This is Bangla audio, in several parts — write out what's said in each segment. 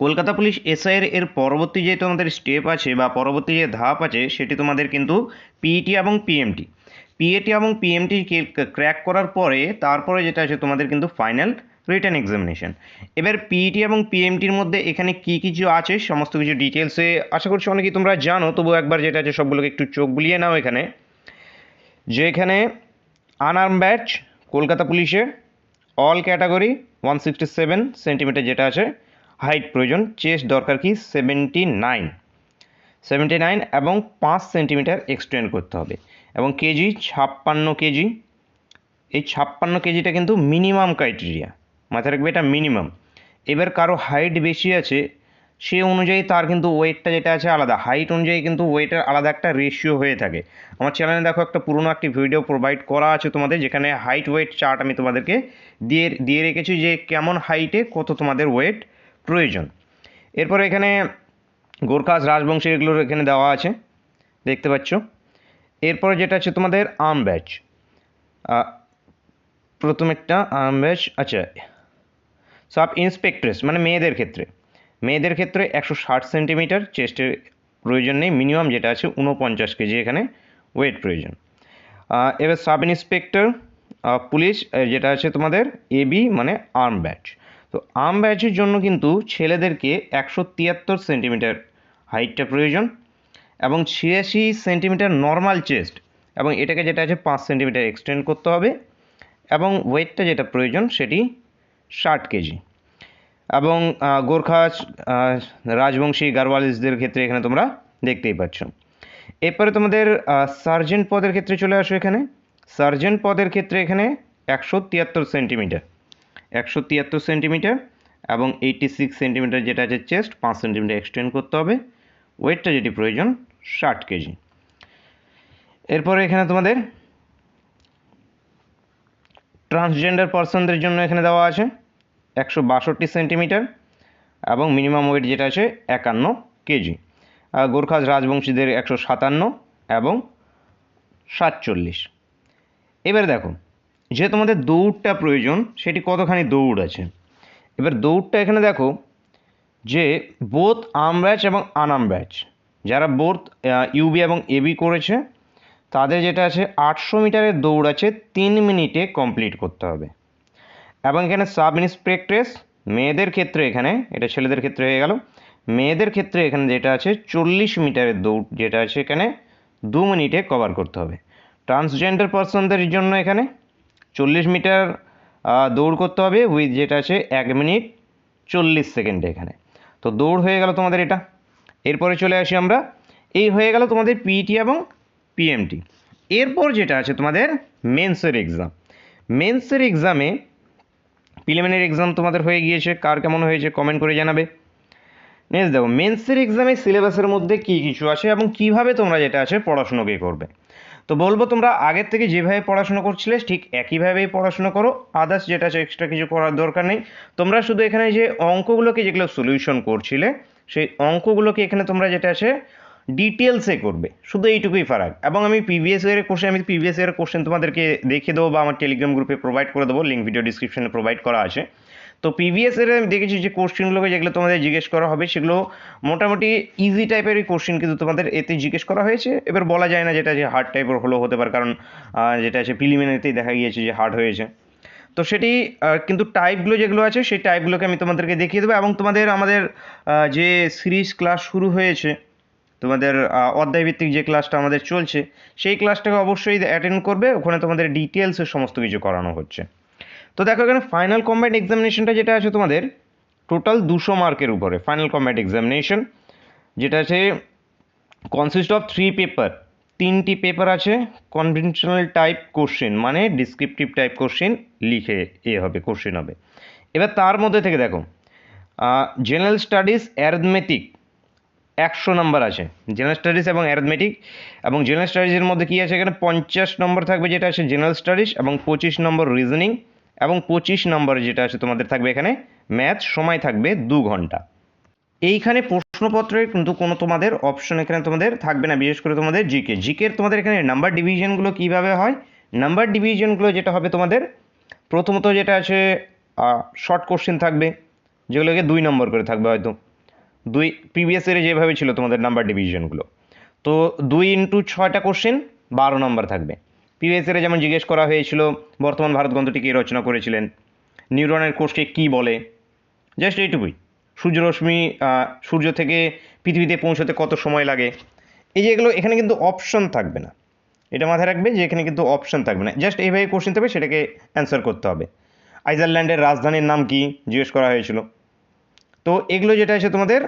কলকাতা পুলিশ এসআইয়ের এর পরবর্তী যে তোমাদের স্টেপ আছে বা পরবর্তী যে ধাপ আছে সেটি তোমাদের কিন্তু পিইটি এবং পিএমটি। পিএটি এবং পিএমটি ক্র্যাক করার পরে তারপরে যেটা আছে তোমাদের কিন্তু ফাইনাল রিটেন এক্সামিনেশন। এবার পিইটি এবং পিএমটির মধ্যে এখানে কী কিছু আছে সমস্ত কিছু ডিটেলসে আশা করছি অনেকেই তোমরা জানো, তবু একবার যেটা আছে সবগুলোকে একটু চোখ বুলিয়ে নাও। এখানে যে এখানে আনআর্ম ব্যাচ কলকাতা পুলিশের অল ক্যাটাগরি 167 সেন্টিমিটার যেটা আছে হাইট প্রয়োজন, চেস্ট দরকার কি 79 এবং 5 সেন্টিমিটার এক্সটেন্ড করতে হবে এবং কেজি 56 কেজি। এই 56 কেজিটা কিন্তু মিনিমাম ক্রাইটেরিয়া, মাথায় রাখবে এটা মিনিমাম। এবার কারো হাইট বেশি আছে সে অনুযায়ী তার কিন্তু ওয়েটটা যেটা আছে আলাদা, হাইট অনুযায়ী কিন্তু ওয়েটের আলাদা একটা রেশিও হয়ে থাকে। আমার চ্যানেলে দেখো একটা পুরোনো একটি ভিডিও প্রোভাইড করা আছে তোমাদের, যেখানে হাইট ওয়েট চার্ট আমি তোমাদেরকে দিয়ে রেখেছি যে কেমন হাইটে কত তোমাদের ওয়েট প্রয়োজন। এরপরে এখানে গোর্খাস রাজবংশী এগুলোর এখানে দেওয়া আছে দেখতে পাচ্ছ। এরপরে যেটা আছে তোমাদের আর্ম ব্যাচ, প্রথমেরটা আর্ম ব্যাচ। আচ্ছা, সাব ইন্সপেক্ট্রেস মানে মেয়েদের ক্ষেত্রে 160 সেন্টিমিটার চেস্টের প্রয়োজন নেই, মিনিমাম যেটা আছে 49 কেজি এখানে ওয়েট প্রয়োজন। এবার সাব ইন্সপেক্টর পুলিশ যেটা আছে তোমাদের এবি মানে আর্ম ব্যাচ। তো আর্ম ব্যাচের জন্য কিন্তু ছেলেদেরকে 173 সেন্টিমিটার হাইটটা প্রয়োজন এবং 86 সেন্টিমিটার নর্মাল চেস্ট, এবং এটাকে যেটা আছে 5 সেন্টিমিটার এক্সটেন্ড করতে হবে এবং ওয়েটটা যেটা প্রয়োজন সেটি 60 কেজি। এবং গোর্খা রাজবংশী গারওয়ালিসদের ক্ষেত্রে এখানে তোমরা দেখতেই পাচ্ছ। এরপরে তোমাদের সার্জেন্ট পদের ক্ষেত্রে চলে আসো। এখানে সার্জেন্ট পদের ক্ষেত্রে এখানে 173 সেন্টিমিটার এবং 86 সেন্টিমিটার যেটা আছে চেস্ট, 5 সেন্টিমিটার এক্সটেন্ড করতে হবে, ওয়েটটা যেটি প্রয়োজন 60 কেজি। এরপরে এখানে তোমাদের ট্রান্সজেন্ডার পার্সনদের জন্য এখানে দেওয়া আছে 162 সেন্টিমিটার এবং মিনিমাম ওয়েট যেটা আছে 51 কেজি। গোর্খাস রাজবংশীদের 157 এবং 47। এবার দেখো যে তোমাদের দৌড়টা প্রয়োজন সেটি কতখানি দৌড় আছে। এবার দৌড়টা এখানে দেখো যে বোথ আর্ম ব্যাচ এবং আনআর্ম ব্যাচ, যারা বোথ ইউবি এবং এবি করেছে তাদের যেটা আছে 800 মিটারের দৌড় আছে 3 মিনিটে কমপ্লিট করতে হবে। এবং এখানে সাব ইন্সপেক্ট্রেস মেয়েদের ক্ষেত্রে, এখানে এটা ছেলেদের ক্ষেত্রে হয়ে গেল, মেয়েদের ক্ষেত্রে এখানে যেটা আছে 40 মিটারের দৌড় যেটা আছে এখানে 2 মিনিটে কভার করতে হবে। ট্রান্সজেন্ডার পার্সনদের জন্য এখানে 40 মিটার দৌড় করতে হবে উইথ যেটা আছে 1 মিনিট 40 সেকেন্ডে এখানে। তো দৌড় হয়ে গেল তোমাদের এটা। এরপরে চলে আসি আমরা, এই হয়ে গেল তোমাদের পিইটি এবং পিএমটি। এরপর যেটা আছে তোমাদের মেন্সের এক্সাম। মেন্সের এক্সামে প্রিলিমিনারি এক্সাম তোমাদের হয়ে গিয়েছে, কার কেমন হয়েছে কমেন্ট করে জানাবে। নেক্সট দেখো মেন্সের এক্সামে সিলেবাসের মধ্যে কী কিছু আছে এবং কিভাবে তোমরা যেটা আছে পড়াশুনোকে করবে। তো বলবো তোমরা আগের থেকে যেভাবে পড়াশোনা করছিলে ঠিক একইভাবেই পড়াশোনা করো, আদার্স যেটা আছে এক্সট্রা কিছু করার দরকার নেই। তোমরা শুধু এখানে যে অঙ্কগুলোকে যেগুলো সলিউশন করছিলে সেই অঙ্কগুলোকে এখানে তোমরা যেটা আছে ডিটেলসে করবে, শুধু এইটুকুই ফারাক। এবং আমি প্রিভিয়াস ইয়ারের কোশ্চেন তোমাদেরকে দেখিয়ে দেবো বা আমার টেলিগ্রাম গ্রুপে প্রোভাইড করে দেবো, লিঙ্ক ভিডিও ডিসক্রিপশনে প্রোভাইড করা আছে। তো প্রিভিয়াস ইয়ারে আমি দেখেছি যে কোশ্চেনগুলোকে যেগুলো তোমাদের জিজ্ঞেস করা হবে সেগুলো মোটামুটি ইজি টাইপেরই কোশ্চেন কিন্তু তোমাদের এতে জিজ্ঞেস করা হয়েছে। এবার বলা যায় না যেটা যে হার্ড টাইপের হলেও হতে পারে, কারণ যেটা আছে প্রিলিমিনারিতেই দেখা গিয়েছে যে হার্ড হয়েছে। তো সেটি কিন্তু টাইপগুলো যেগুলো আছে সেই টাইপগুলোকে আমি তোমাদেরকে দেখিয়ে দেবো। এবং তোমাদের আমাদের যে সিরিজ ক্লাস শুরু হয়েছে, তোমাদের অধ্যায়ভিত্তিক যে ক্লাসটা আমাদের চলছে সেই ক্লাসটাকে অবশ্যই অ্যাটেন্ড করবে, ওখানে তোমাদের ডিটেলসে সমস্ত কিছু করানো হচ্ছে। তো দেখো এখানে ফাইনাল কম্বাইন্ড এক্সামিনেশনটা যেটা আছে তোমাদের টোটাল 200 মার্কের উপরে ফাইনাল কম্বাইন্ড এক্সামিনেশন, যেটা আছে কনসিস্ট অফ 3 পেপার। 3টি পেপার আছে কনভেনশনাল টাইপ কোশ্চেন মানে ডিসক্রিপটিভ টাইপ কোশ্চেন লিখে হবে কোশ্চেন হবে। এবার তার মধ্যে থেকে দেখো জেনারেল স্টাডিজ অ্যারিথমেটিক 100 নম্বর আছে, জেনারেল স্টাডিজ এবং অ্যারিথমেটিক। এবং জেনারেল স্টাডিজের মধ্যে কী আছে এখানে 50 নম্বর থাকবে যেটা আছে জেনারেল স্টাডিজ, এবং 25 নম্বর রিজনিং, এবং 25 নম্বর যেটা আছে তোমাদের থাকবে এখানে ম্যাথ, সময় থাকবে 2 ঘন্টা। এইখানে প্রশ্নপত্রের কিন্তু কোনো তোমাদের অপশন এখানে তোমাদের থাকবে না, বিশেষ করে তোমাদের জিকের তোমাদের এখানে নাম্বার ডিভিশনগুলো কীভাবে হয়। নাম্বার ডিভিশনগুলো যেটা হবে তোমাদের প্রথমত যেটা আছে শর্ট কোশ্চেন থাকবে, যেগুলোকে 2 নম্বর করে থাকবে হয়তো, প্রিভিয়াস ইয়ারে যেভাবে ছিল তোমাদের নাম্বার ডিভিশনগুলো। তো 2 ইন্টু 6টা কোশ্চেন 12 নম্বর থাকবে। প্রিভিয়াস ইয়ারে যেমন জিজ্ঞেস করা হয়েছিল বর্তমান ভারত গ্রন্থটি কে রচনা করেছিলেন, নিউটনের কোষকে কি বলে, জাস্ট এইটুকুই। সূর্যরশ্মি সূর্য থেকে পৃথিবীতে পৌঁছতে কত সময় লাগে, এই যে এগুলো এখানে কিন্তু অপশন থাকবে না, এটা মাথায় রাখবে যে এখানে কিন্তু অপশন থাকবে না, জাস্ট এইভাবে কোশ্চেন থাকবে, সেটাকে অ্যান্সার করতে হবে। আইসল্যান্ডের রাজধানীর নাম কি জিজ্ঞেস করা হয়েছিল। তো এগুলো যেটা আছে তোমাদের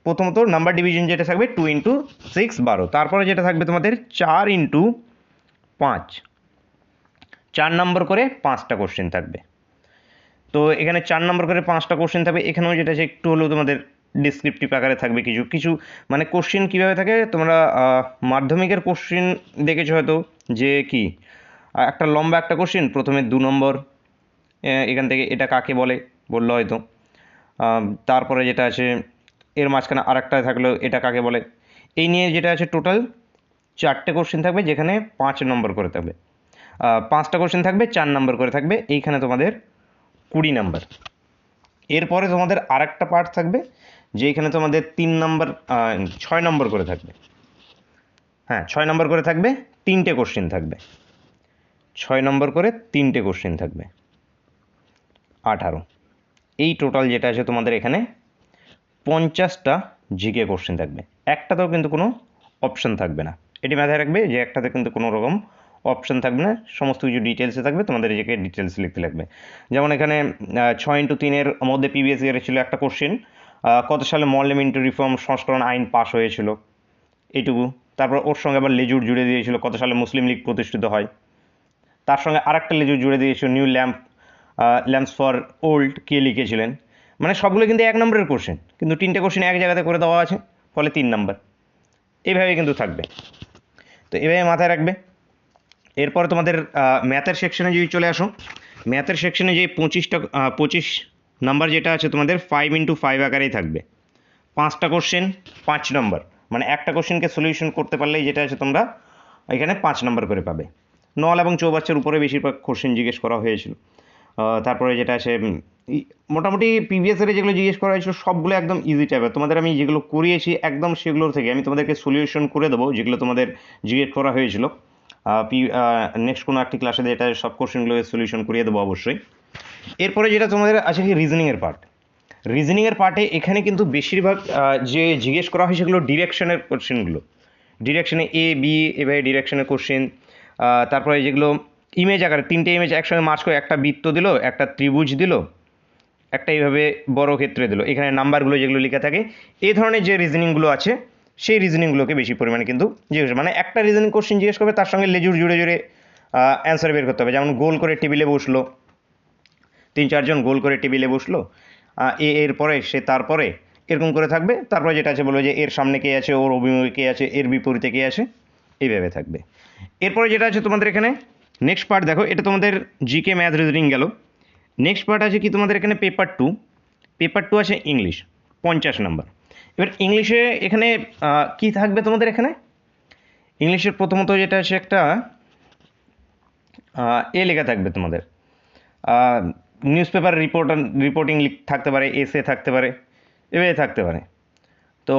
প্রথমত নাম্বার ডিভিশন যেটা থাকবে 2 ইন্টু 6 12, তারপরে যেটা থাকবে তোমাদের 4 ইন্টু 5, 4 নম্বর করে 5টা কোশ্চেন থাকবে। তো এখানে 4 নম্বর করে 5টা কোশ্চেন থাকবে। এখানেও যেটা আছে একটু হলেও তোমাদের ডিসক্রিপটিভ আকারে থাকবে কিছু কিছু, মানে কোশ্চেন কীভাবে থাকে তোমরা মাধ্যমিকের কোশ্চেন দেখেছো হয়তো, যে কি একটা লম্বা একটা কোশ্চেন, প্রথমে 2 নম্বর, এখান থেকে এটা কাকে বলে বললো হয়তো, তারপরে যেটা আছে এর মাঝখানে আরেকটা থাকলো এটা কাকে বলে, এই নিয়ে যেটা আছে টোটাল 4টে কোশ্চেন থাকবে, যেখানে 5 নম্বর করে থাকবে। 5টা কোশ্চেন থাকবে 4 নম্বর করে থাকবে, এইখানে তোমাদের 20 নম্বর। এরপরে তোমাদের আরেকটা পার্ট থাকবে যেখানে তোমাদের 6 নম্বর করে থাকবে। হ্যাঁ, 6 নম্বর করে থাকবে, 3টে কোশ্চেন থাকবে, 6 নম্বর করে 3টে কোশ্চেন থাকবে, 18। এই টোটাল যেটা আছে তোমাদের এখানে 50টা জিকে কোশ্চেন থাকবে, একটাতেও কিন্তু কোনো অপশন থাকবে না। এটি মাথায় রাখবে যে একটাতে কিন্তু কোনো রকম অপশন থাকবে না, সমস্ত কিছু ডিটেলসে থাকবে, তোমাদের নিজেকে ডিটেলস লিখতে লাগবে। যেমন এখানে 6 ইন্টু 3-এর মধ্যে প্রিভিয়াস ইয়ারে ছিল একটা কোশ্চেন, কত সালে মরলেমেন্ট রিফর্ম সংস্করণ আইন পাস হয়েছিল, এইটুকু। তারপর ওর সঙ্গে আবার লেজুর জুড়ে দিয়েছিল কত সালে মুসলিম লীগ প্রতিষ্ঠিত হয়, তার সঙ্গে আরেকটা লেজুর জুড়ে দিয়েছিল নিউ ল্যাম্পস ফর ওল্ড কে লিখেছিলেন। মানে সবগুলো কিন্তু 1 নম্বরের কোশ্চেন, কিন্তু 3টে কোশ্চেন এক জায়গাতে করে দেওয়া আছে, ফলে 3 নম্বর এইভাবে কিন্তু থাকবে। তো এভাবে মাথায় রাখবে। এরপর তোমাদের ম্যাথের সেকশনে যদি চলে আসো, ম্যাথের সেকশনে যে 25 নাম্বার যেটা আছে তোমাদের 5 ইন্টু 5 আকারেই থাকবে, 5টা কোশ্চেন 5 নম্বর, মানে একটা কোশ্চেনকে সলিউশন করতে পারলেই যেটা আছে তোমরা এখানে 5 নম্বর করে পাবে। নল এবং চৌবাচ্চার উপরে বেশিরভাগ কোশ্চেন জিজ্ঞেস করা হয়েছিল। তারপরে যেটা আছে মোটামুটি প্রিভিয়াস ইয়ারে যেগুলো জিজ্ঞেস করা হয়েছিল সবগুলো একদম ইজি টাইপের, তোমাদের আমি যেগুলো করিয়েছি একদম সেগুলোর থেকে আমি তোমাদেরকে সলিউশন করে দেবো, যেগুলো তোমাদের জিজ্ঞেস করা হয়েছিল। নেক্সট কোনো একটি ক্লাসে এটা সব কোশ্চেনগুলো সলিউশন করিয়ে দেবো অবশ্যই। এরপরে যেটা তোমাদের আছে কি রিজনিংয়ের পার্ট, রিজনিংয়ের পার্টে এখানে কিন্তু বেশিরভাগ যে জিজ্ঞেস করা হয় সেগুলো ডিরেকশনের কোশ্চেনগুলো, ডিরেকশনে এ বি এভাবে ডিরেকশনের কোশ্চেন। তারপরে যেগুলো ইমেজ আকারে 3টে ইমেজ একসঙ্গে মার্চ করে একটা বৃত্ত দিল, একটা ত্রিভুজ দিল, একটা এইভাবে বড় ক্ষেত্রে দিল, এখানে নাম্বারগুলো যেগুলো লেখা থাকে, এই ধরনের যে রিজনিংগুলো আছে সেই রিজনিংগুলোকে বেশি পরিমাণে কিন্তু জিজ্ঞেস, মানে একটা রিজনিং কোশ্চেন জিজ্ঞেস করবে তার সঙ্গে লেজুর জুড়ে জুড়ে অ্যান্সার বের করতে হবে। যেমন গোল করে টেবিলে বসলো, 3-4 জন গোল করে টেবিলে বসলো, এর পরে সে তারপরে এরকম করে থাকবে, তারপরে যেটা আছে বলবে যে এর সামনে কে আছে, ওর অভিমুখে কে আছে, এর বিপরীতে কে আছে, এইভাবে থাকবে। এরপরে যেটা আছে তোমাদের এখানে নেক্সট পার্ট দেখো, এটা তোমাদের জিকে ম্যাথ রিজনিং গেল। নেক্সট পার্ট আছে কি তোমাদের এখানে পেপার 2, পেপার 2 আছে ইংলিশ 50 নাম্বার। এবার ইংলিশে এখানে কি থাকবে তোমাদের এখানে, ইংলিশের প্রথমত যেটা আছে একটা লেখা থাকবে তোমাদের, নিউজ পেপার রিপোর্টিং থাকতে পারে, এসে থাকতে পারে, এভাবে থাকতে পারে। তো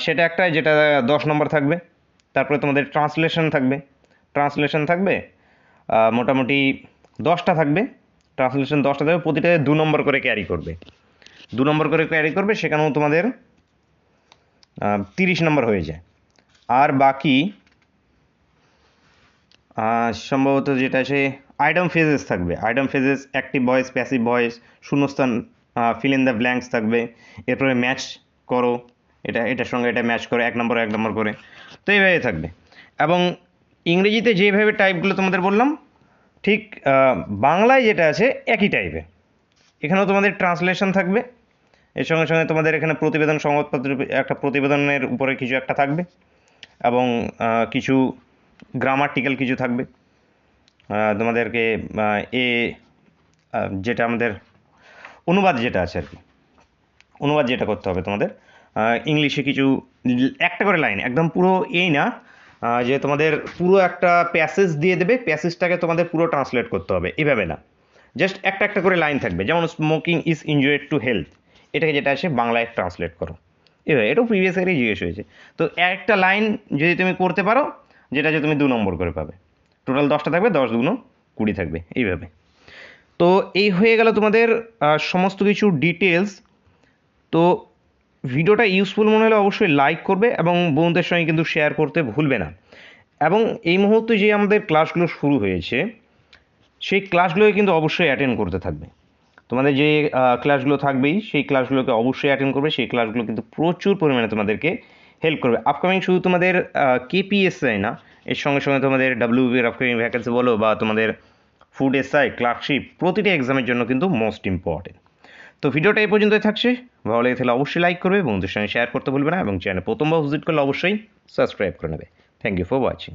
সেটা একটা যেটা 10 নম্বর থাকবে। তারপরে তোমাদের ট্রান্সলেশন থাকবে মোটামুটি 10টা থাকবে, ট্রান্সলেশন 10টা থাকবে, প্রতিটাতে 2 নম্বর করে ক্যারি করবে, 2 নম্বর করে ক্যারি করবে, সেখানেও তোমাদের 30 নম্বর হয়ে যায়। আর বাকি সম্ভবত যেটা আছে আইটেম ফেজেস থাকবে, item phases, active voice, passive voice, শূন্যস্থান, ফিল ইন দ্য ব্ল্যাঙ্কস থাকবে। এরপরে ম্যাচ করো, এটার সঙ্গে এটা ম্যাচ করো, 1 নম্বর করে, তো এইভাবে থাকবে। এবং ইংরেজিতে যেভাবে টাইপগুলো তোমাদের বললাম ঠিক বাংলায় যেটা আছে একই টাইপের, এখানেও তোমাদের ট্রান্সলেশন থাকবে, এর সঙ্গে সঙ্গে তোমাদের এখানে প্রতিবেদন, সংবাদপত্র, একটা প্রতিবেদনের উপরে কিছু একটা থাকবে, এবং কিছু গ্রামাটিক্যাল কিছু থাকবে। তোমাদেরকে যেটা আমাদের অনুবাদ যেটা আছে আর কি, অনুবাদ যেটা করতে হবে তোমাদের ইংলিশে কিছু একটা করে লাইন, একদম পুরো এই না যে তোমাদের পুরো একটা প্যাসেজ দিয়ে দেবে, প্যাসেজটাকে তোমাদের পুরো ট্রান্সলেট করতে হবে, এভাবে না, জাস্ট একটা করে লাইন থাকবে। যেমন smoking is injurious to health, এটাকে যেটা আছে বাংলায় ট্রান্সলেট করো। এবার এটাও প্রিভিয়াস ইয়ারে জিজ্ঞেস হয়েছে। তো একটা লাইন যদি তুমি করতে পারো, যেটা যে তুমি 2 নম্বর করে পাবে। টোটাল 10টা থাকবে, 10 দুগুণ 20 থাকবে, এইভাবে। তো এই হয়ে গেল তোমাদের সমস্ত কিছু ডিটেলস। তো ভিডিওটা ইউজফুল মনে হলে অবশ্যই লাইক করবে এবং বন্ধুদের সঙ্গে কিন্তু শেয়ার করতে ভুলবে না। এবং এই মুহূর্তে যে আমাদের ক্লাসগুলো শুরু হয়েছে, সেই ক্লাসগুলোকে কিন্তু অবশ্যই অ্যাটেন্ড করতে থাকবে। তোমাদের যে ক্লাসগুলো থাকবেই, সেই ক্লাসগুলোকে অবশ্যই অ্যাটেন্ড করবে। সেই ক্লাসগুলো কিন্তু প্রচুর পরিমাণে তোমাদেরকে হেল্প করবে। আপকামিং শুধু তোমাদের কেপিএসআই না, এর সঙ্গে সঙ্গে তোমাদের ডাব্লিউবির আপকামিং ভ্যাকেন্সি বলো বা তোমাদের ফুড এসআই, ক্লার্কশিপ, প্রতিটি এক্সামের জন্য কিন্তু মোস্ট ইম্পর্টেন্ট। তো ভিডিওটা এই পর্যন্তই থাকছে। ভালো লেগে তাহলে অবশ্যই লাইক করবে, বন্ধুদের সঙ্গে শেয়ার করতে ভুলবে না এবং চ্যানেল প্রথমবার ভিজিট করলে অবশ্যই সাবস্ক্রাইব করে নেবে। Thank you for watching.